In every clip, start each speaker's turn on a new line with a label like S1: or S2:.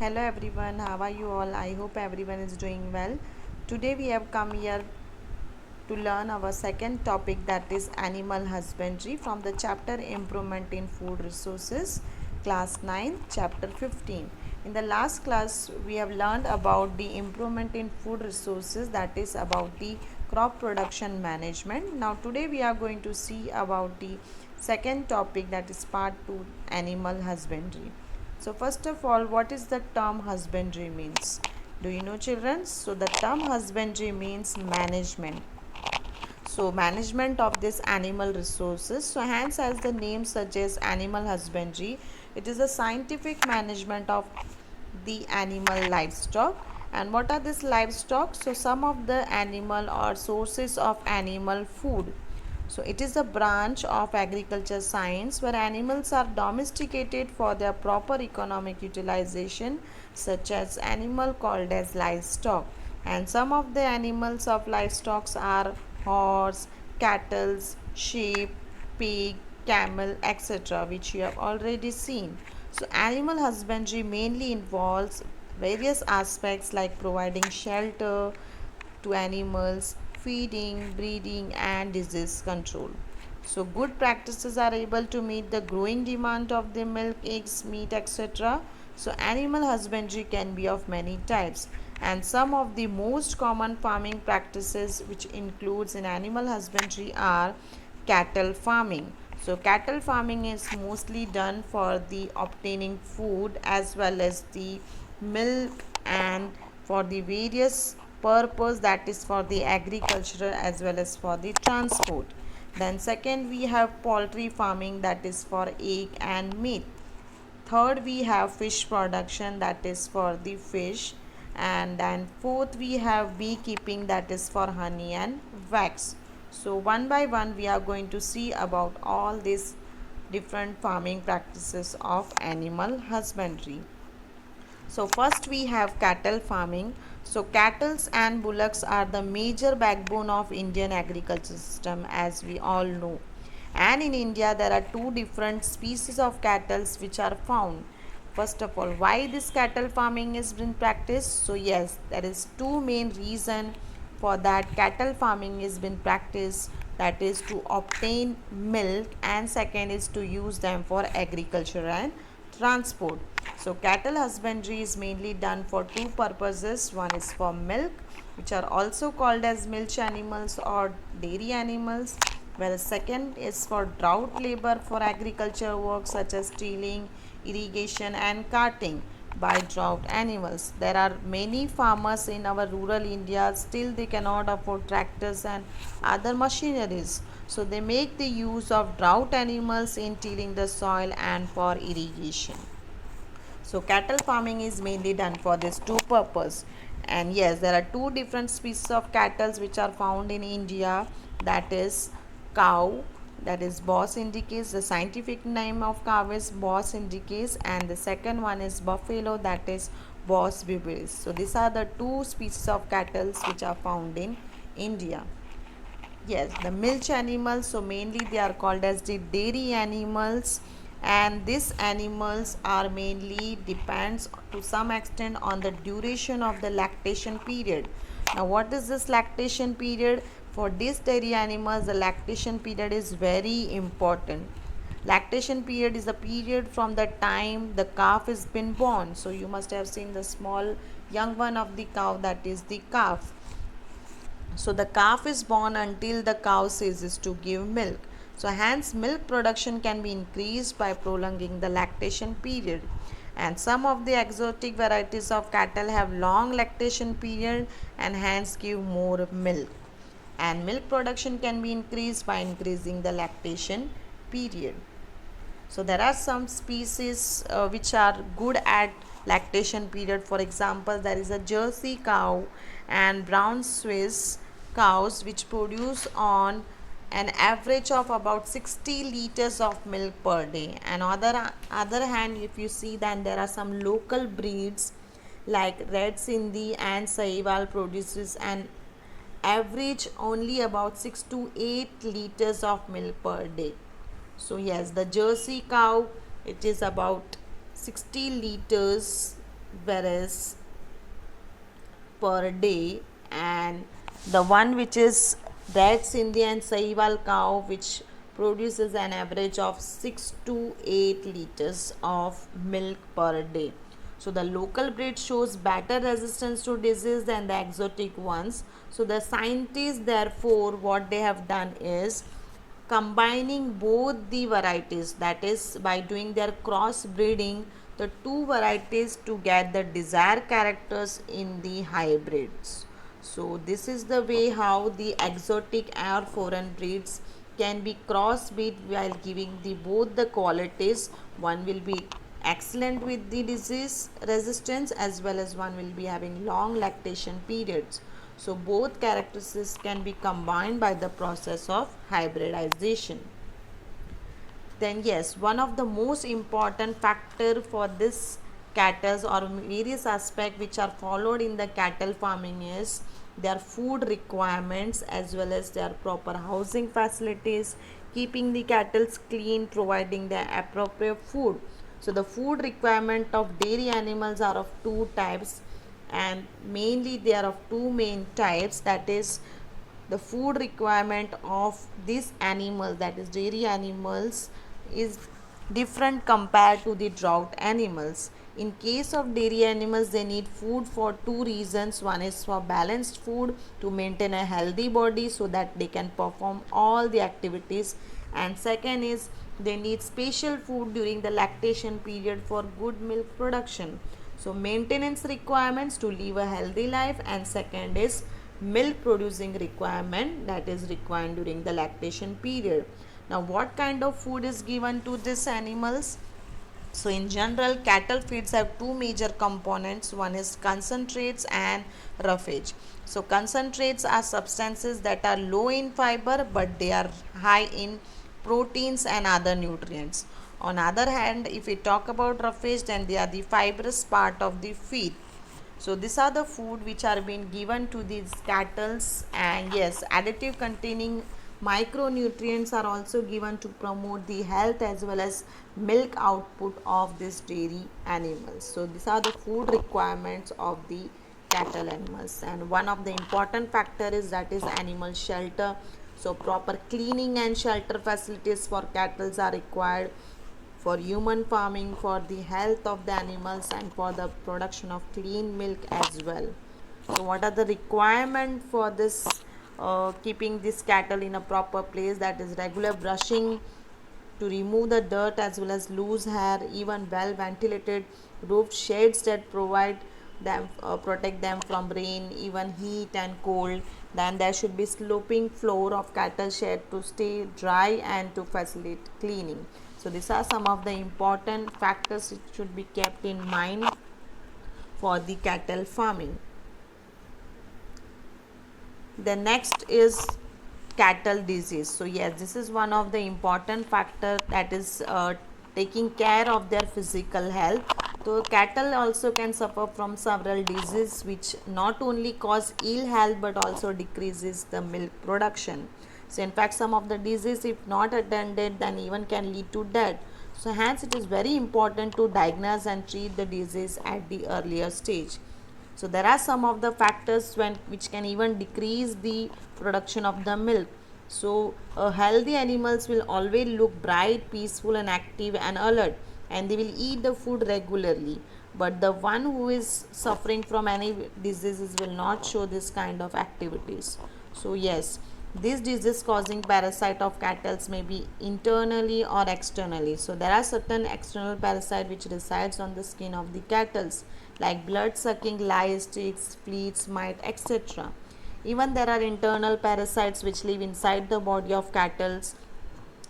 S1: Hello everyone, how are you all? I hope everyone is doing well. Today we have come here to learn our second topic, that is animal husbandry, from the chapter Improvement in Food Resources, class 9, chapter 15. In the last class we have learned about the improvement in food resources, that is about the crop production management. Now today we are going to see about the second topic, that is part 2, animal husbandry. So first of all, what is the term husbandry means? Do you know, children? So the term husbandry means management. So management of this animal resources. So hence, as the name suggests, animal husbandry, it is a scientific management of the animal livestock. And what are these livestock? So some of the animal or sources of animal food. So it is a branch of agriculture science where animals are domesticated for their proper economic utilization, such as animal called as livestock. And some of the animals of livestock are horse, cattle, sheep, pig, camel, etc., which you have already seen. So animal husbandry mainly involves various aspects like providing shelter to animals, feeding, breeding, and disease control. So, good practices are able to meet the growing demand of the milk, eggs, meat, etc. So, animal husbandry can be of many types, and some of the most common farming practices which includes in animal husbandry are cattle farming. So, cattle farming is mostly done for the obtaining food as well as the milk and for the various purpose, that is for the agriculture as well as for the transport. Then second we have poultry farming, that is for egg and meat. Third we have fish production, that is for the fish. And then fourth we have beekeeping, that is for honey and wax. So one by one we are going to see about all these different farming practices of animal husbandry. So first we have cattle farming. So cattle and bullocks are the major backbone of Indian agriculture system, as we all know. And in India there are two different species of cattle which are found. First of all, why this cattle farming is being practiced? So yes, there is two main reason for that cattle farming is being practiced, that is to obtain milk, and second is to use them for agriculture and transport. So cattle husbandry is mainly done for two purposes. One is for milk, which are also called as milch animals or dairy animals, whereas second is for drought labor for agriculture work such as tilling, irrigation and carting by drought animals. There are many farmers in our rural India, still they cannot afford tractors and other machineries. So they make the use of drought animals in tilling the soil and for irrigation. So cattle farming is mainly done for this two purpose. And yes, there are two different species of cattle which are found in India, that is cow, that is Bos indicus. The scientific name of cow is Bos indicus, and the second one is buffalo, that is Bos viverris. So these are the two species of cattle which are found in India. Yes, the milch animals, so mainly they are called as the dairy animals, and these animals are mainly depends to some extent on the duration of the lactation period. Now what is this lactation period? For these dairy animals, the lactation period is very important. Lactation period is the period from the time the calf is been born. So you must have seen the small young one of the cow, that is the calf. So the calf is born until the cow ceases to give milk. So hence milk production can be increased by prolonging the lactation period. And some of the exotic varieties of cattle have long lactation period and hence give more milk. And milk production can be increased by increasing the lactation period. So there are some species which are good at lactation period. For example, there is a Jersey cow and brown Swiss cows which produce on an average of about 60 liters of milk per day. And other hand, if you see, then there are some local breeds like Red Sindhi and Sahiwal produces an average only about 6 to 8 liters of milk per day. So yes, the Jersey cow, it is about 60 liters whereas per day, and the one which is Red Sindhi and Sahiwal cow, which produces an average of 6 to 8 liters of milk per day. So the local breed shows better resistance to disease than the exotic ones. So the scientists therefore what they have done is combining both the varieties, that is by doing their cross breeding the two varieties to get the desired characters in the hybrids. So this is the way how the exotic or foreign breeds can be crossbreed while giving the both the qualities. One will be excellent with the disease resistance, as well as one will be having long lactation periods. So both characteristics can be combined by the process of hybridization. Then yes, one of the most important factor for this cattle or various aspects which are followed in the cattle farming is their food requirements, as well as their proper housing facilities, keeping the cattle clean, providing the appropriate food. So the food requirement of dairy animals are of two types, and mainly they are of two main types, that is the food requirement of these animals, that is dairy animals, is different compared to the drought animals. In case of dairy animals, they need food for two reasons. One is for balanced food to maintain a healthy body so that they can perform all the activities, and second is they need special food during the lactation period for good milk production. So maintenance requirements to live a healthy life, and second is milk producing requirement that is required during the lactation period. Now what kind of food is given to these animals? So in general, cattle feeds have two major components. One is concentrates and roughage. So concentrates are substances that are low in fiber but they are high in proteins and other nutrients. On other hand, if we talk about roughage, then they are the fibrous part of the feed. So these are the food which are being given to these cattle, and yes, additive containing micronutrients are also given to promote the health as well as milk output of this dairy animals. So these are the food requirements of the cattle animals, and one of the important factor is that is animal shelter. So proper cleaning and shelter facilities for cattle are required for human farming, for the health of the animals, and for the production of clean milk as well. So what are the requirement for this keeping this cattle in a proper place? That is regular brushing to remove the dirt as well as loose hair, even well ventilated roof shades that provide them protect them from rain, even heat and cold. Then there should be sloping floor of cattle shed to stay dry and to facilitate cleaning. So these are some of the important factors which should be kept in mind for the cattle farming. The next is cattle disease. So yes, this is one of the important factor, that is taking care of their physical health. So cattle also can suffer from several diseases which not only cause ill health but also decreases the milk production. So in fact, some of the disease, if not attended, then even can lead to death. So hence it is very important to diagnose and treat the disease at the earlier stage. So there are some of the factors which can even decrease the production of the milk. So healthy animals will always look bright, peaceful and active and alert, and they will eat the food regularly. But the one who is suffering from any diseases will not show this kind of activities. So yes, this disease causing parasite of cattle may be internally or externally. So there are certain external parasite which resides on the skin of the cattle, like blood sucking lice, ticks, fleas, mite, etc. Even there are internal parasites which live inside the body of cattle,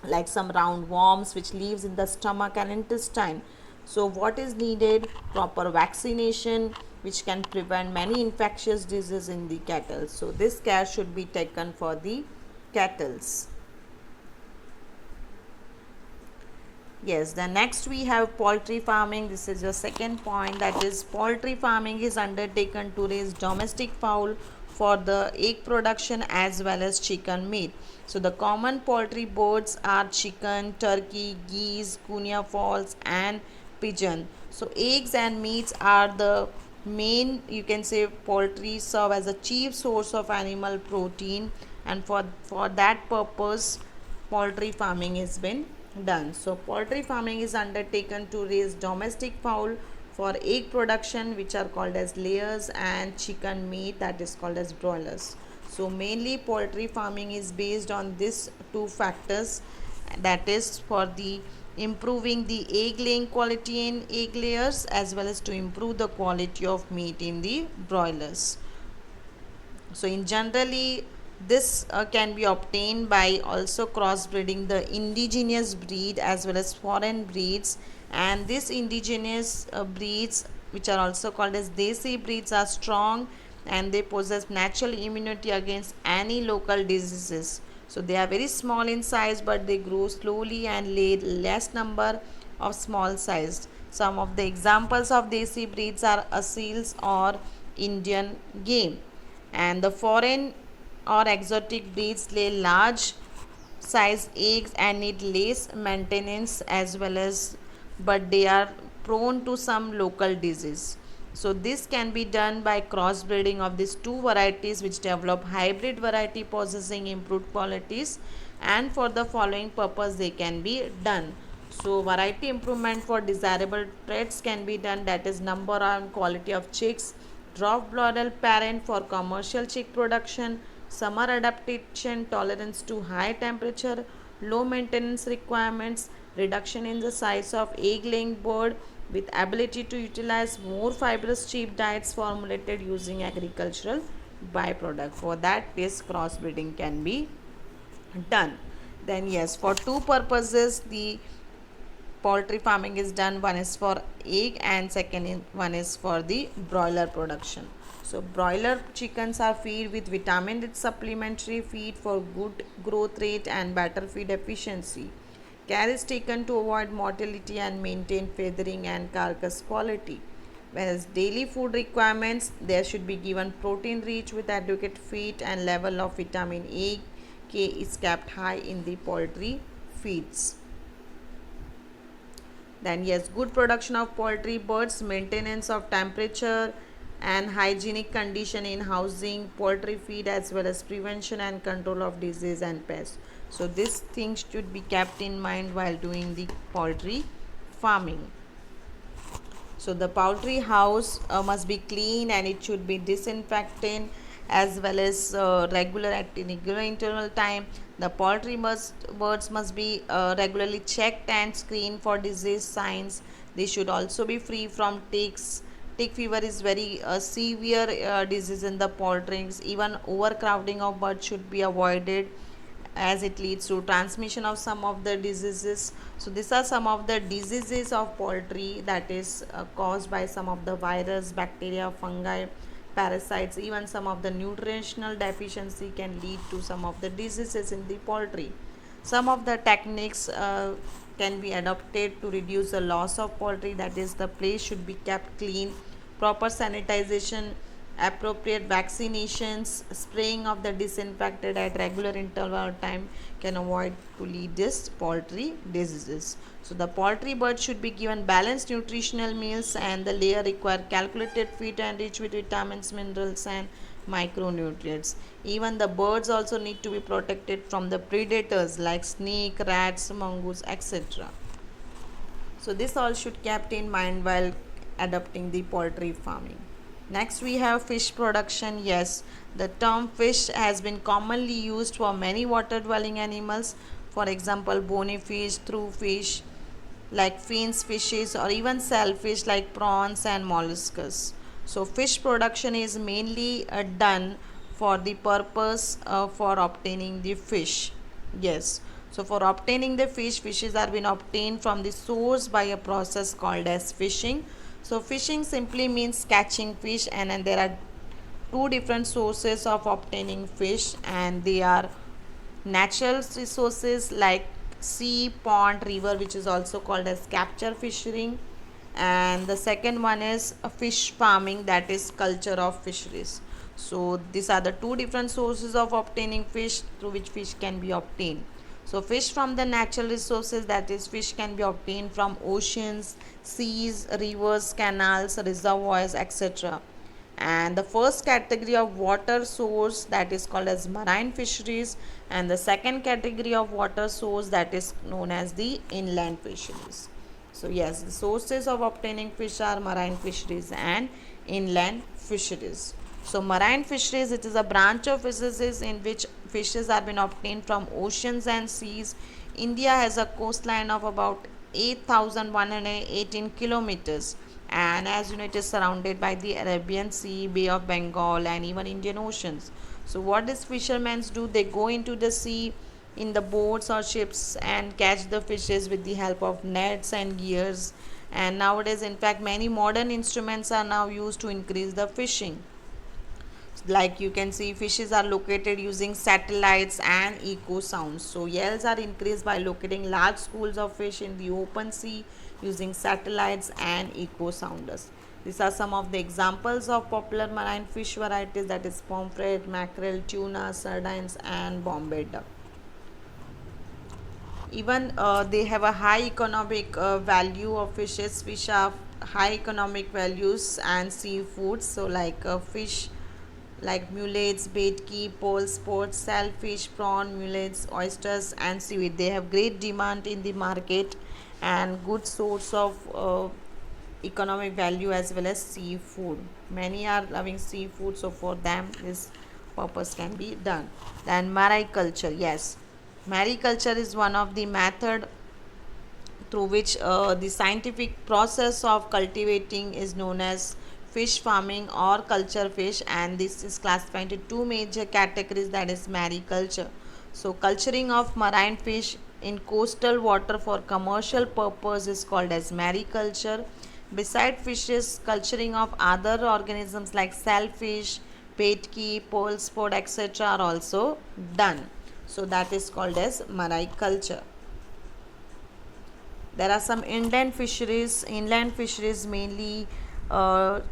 S1: like some round worms which lives in the stomach and intestine. So what is needed? Proper vaccination which can prevent many infectious diseases in the cattle. So this care should be taken for the cattle. Yes, the next we have poultry farming. This is your second point, that is poultry farming is undertaken to raise domestic fowl for the egg production as well as chicken meat. So the common poultry birds are chicken, turkey, geese, guinea fowls and pigeon. So eggs and meats are the main, you can say, poultry serve as a chief source of animal protein, and for that purpose poultry farming has been done. So poultry farming is undertaken to raise domestic fowl for egg production, which are called as layers, and chicken meat, that is called as broilers. So mainly poultry farming is based on these two factors, that is for the improving the egg laying quality in egg layers, as well as to improve the quality of meat in the broilers. So in generally this can be obtained by also crossbreeding the indigenous breed as well as foreign breeds, and these indigenous breeds, which are also called as desi breeds, are strong and they possess natural immunity against any local diseases. So they are very small in size, but they grow slowly and lay less number of small sized. Some of the examples of desi breeds are Asils or Indian game. And the foreign or exotic breeds lay large size eggs and need less maintenance as well as, but they are prone to some local disease. So this can be done by crossbreeding of these two varieties, which develop hybrid variety possessing improved qualities, and for the following purpose they can be done. So variety improvement for desirable traits can be done, that is number and quality of chicks, drop broiler parent for commercial chick production, summer adaptation, tolerance to high temperature, low maintenance requirements, reduction in the size of egg laying bird with ability to utilize more fibrous cheap diets formulated using agricultural byproduct. For that, this crossbreeding can be done. Then yes, for two purposes the poultry farming is done. One is for egg and one is for the broiler production. So broiler chickens are fed with vitamin rich supplementary feed for good growth rate and better feed efficiency. Care is taken to avoid mortality and maintain feathering and carcass quality. Whereas daily food requirements, there should be given protein rich with adequate feed, and level of vitamin A K is kept high in the poultry feeds. Then yes, good production of poultry birds, maintenance of temperature and hygienic condition in housing, poultry feed, as well as prevention and control of disease and pests. So these things should be kept in mind while doing the poultry farming. So the poultry house must be clean and it should be disinfected, as well as regular at regular interval time. The birds must be regularly checked and screened for disease signs. They should also be free from ticks. Tick fever is very severe disease in the poultry. Even overcrowding of birds should be avoided, as it leads to transmission of some of the diseases. So these are some of the diseases of poultry, that is caused by some of the virus, bacteria, fungi, parasites. Even some of the nutritional deficiency can lead to some of the diseases in the poultry. Some of the techniques can be adopted to reduce the loss of poultry, that is the place should be kept clean, proper sanitization, appropriate vaccinations, spraying of the disinfectant at regular interval time can avoid to lead this poultry diseases. So the poultry bird should be given balanced nutritional meals, and the layer require calculated feed and rich with vitamins, minerals and micronutrients. Even the birds also need to be protected from the predators like snake, rats, mongoose, etc. So this all should kept in mind while adopting the poultry farming. Next we have fish production. Yes, the term fish has been commonly used for many water dwelling animals. For example, bony fish, through fish like fins fishes, or even shellfish like prawns and mollusks. So fish production is mainly done for the purpose for obtaining the fish. Yes. So for obtaining the fish, fishes are being obtained from the source by a process called as fishing. So fishing simply means catching fish, and there are two different sources of obtaining fish, and they are natural resources like sea, pond, river, which is also called as capture fishing, and the second one is a fish farming, that is culture of fisheries. So these are the two different sources of obtaining fish through which fish can be obtained. So fish from the natural resources, that is fish can be obtained from oceans, seas, rivers, canals, reservoirs, etc. And the first category of water source, that is called as marine fisheries, and the second category of water source, that is known as the inland fisheries. So yes, the sources of obtaining fish are marine fisheries and inland fisheries. So marine fisheries, it is a branch of fisheries in which fishes are being obtained from oceans and seas. India has a coastline of about 8,118 kilometers, and as you know, it is surrounded by the Arabian Sea, Bay of Bengal, and even Indian Oceans. So what these fishermen do, they go into the sea in the boats or ships and catch the fishes with the help of nets and gears. And nowadays, in fact, many modern instruments are now used to increase the fishing. Like you can see, fishes are located using satellites and echo sounds. So yells are increased by locating large schools of fish in the open sea using satellites and echo sounders. These are some of the examples of popular marine fish varieties, that is pomfret, mackerel, tuna, sardines, and Bombay duck. Even they have a high economic value of fishes. Fish have high economic values, and seafoods, so like fish like mullets, betki, pole sports, shellfish, prawn, mullets, oysters, and seaweed, they have great demand in the market and good source of economic value as well as seafood. Many are loving seafood, so for them this purpose can be done. Then mariculture, yes, mariculture is one of the method through which the scientific process of cultivating is known as fish farming or culture fish, and this is classified into two major categories, that is mariculture. So culturing of marine fish in coastal water for commercial purpose is called as mariculture. Beside fishes, culturing of other organisms like shellfish, petki, pole sport, etc. are also done. So that is called as mariculture. There are some inland fisheries. Inland fisheries mainly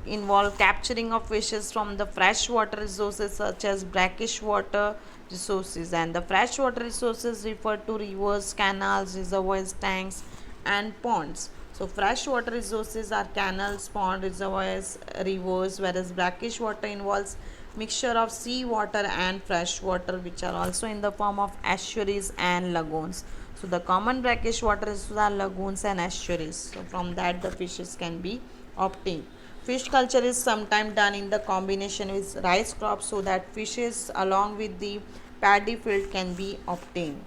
S1: involve capturing of fishes from the freshwater resources such as brackish water resources, and the freshwater resources refer to rivers, canals, reservoirs, tanks, and ponds. So freshwater resources are canals, ponds, reservoirs, rivers, whereas brackish water involves mixture of sea water and fresh water, which are also in the form of estuaries and lagoons. So the common brackish water resources are lagoons and estuaries. So from that the fishes can be obtained. Fish culture is sometimes done in the combination with rice crops, so that fishes along with the paddy field can be obtained.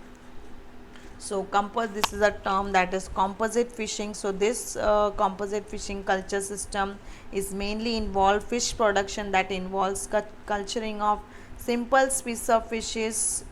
S1: So this is a term, that is composite fishing. So this composite fishing culture system is mainly involve fish production, that involves culturing of simple species of fishes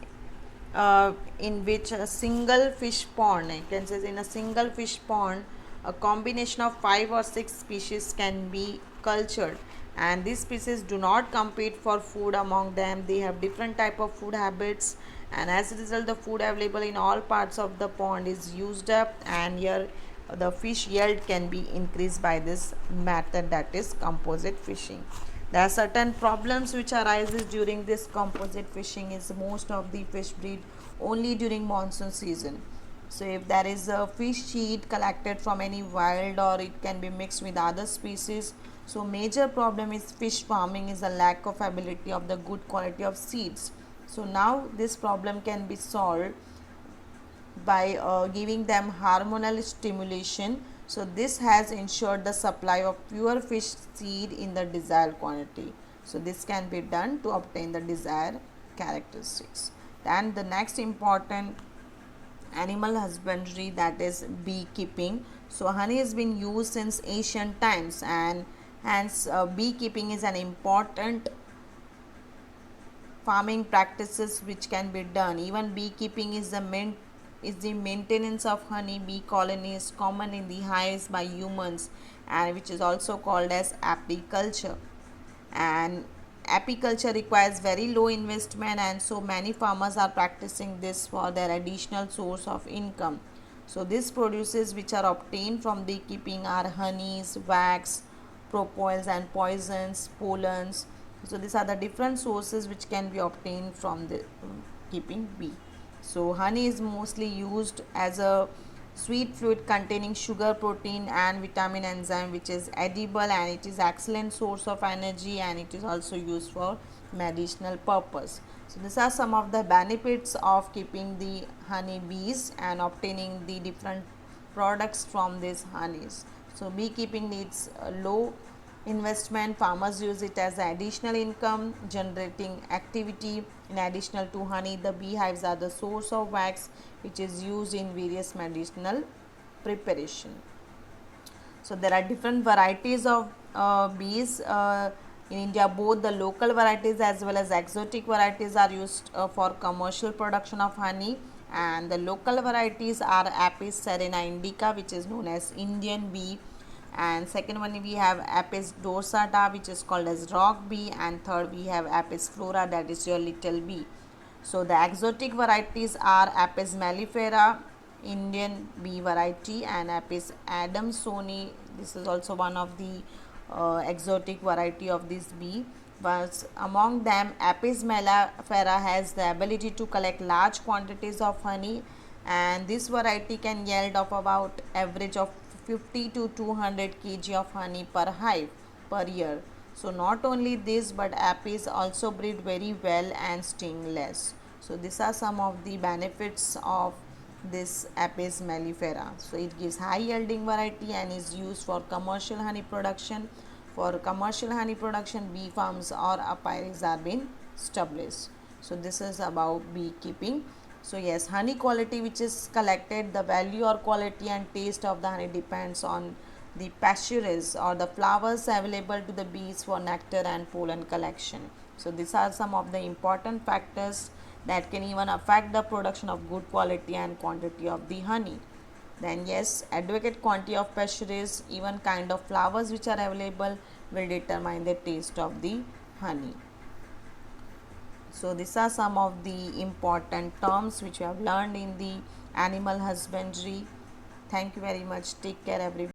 S1: in which a single fish pond, I can say in a single fish pond, a combination of 5 or 6 species can be cultured, and these species do not compete for food among them. They have different type of food habits, and as a result the food available in all parts of the pond is used up, and here the fish yield can be increased by this method, that is composite fishing. There are certain problems which arises during this composite fishing. Is most of the fish breed only during monsoon season. So if there is a fish seed collected from any wild, or it can be mixed with other species, so major problem is fish farming is a lack of ability of the good quality of seeds. So now this problem can be solved by giving them hormonal stimulation. So this has ensured the supply of pure fish seed in the desired quantity. So this can be done to obtain the desired characteristics. Then the next important animal husbandry, that is beekeeping. So honey has been used since ancient times, and hence beekeeping is an important farming practices which can be done. Even beekeeping is the maintenance of honey bee colonies common in the hives by humans, and which is also called as apiculture. And apiculture requires very low investment, and so many farmers are practicing this for their additional source of income. So these produces which are obtained from beekeeping are honeys, wax, propoils, and poisons, pollens. So these are the different sources which can be obtained from the keeping bee. So honey is mostly used as a sweet fluid containing sugar, protein and vitamin enzyme, which is edible, and it is excellent source of energy, and it is also used for medicinal purpose. So these are some of the benefits of keeping the honey bees and obtaining the different products from these honeys. So beekeeping needs low investment. Farmers use it as additional income generating activity. In addition to honey, the beehives are the source of wax, which is used in various medicinal preparation. So there are different varieties of bees in India. Both the local varieties as well as exotic varieties are used for commercial production of honey, and the local varieties are Apis cerana indica, which is known as Indian bee, and second one we have Apis dorsata, which is called as rock bee, and third we have Apis flora, that is your little bee. So the exotic varieties are Apis mellifera, Indian bee variety, and Apis adamsoni. This is also one of the exotic variety of this bee. But among them, Apis mellifera has the ability to collect large quantities of honey, and this variety can yield of about average of 50 to 200 kg of honey per hive per year. So not only this, but Apis also breed very well and sting less. So these are some of the benefits of this Apis mellifera. So it gives high yielding variety and is used for commercial honey production. For commercial honey production, bee farms or apiaries are being established. So this is about beekeeping. So yes, honey quality which is collected, the value or quality and taste of the honey depends on the pastures or the flowers available to the bees for nectar and pollen collection. So these are some of the important factors that can even affect the production of good quality and quantity of the honey. Then yes, adequate quantity of pastures, even kind of flowers which are available will determine the taste of the honey. So these are some of the important terms which we have learned in the animal husbandry. Thank you very much. Take care everyone.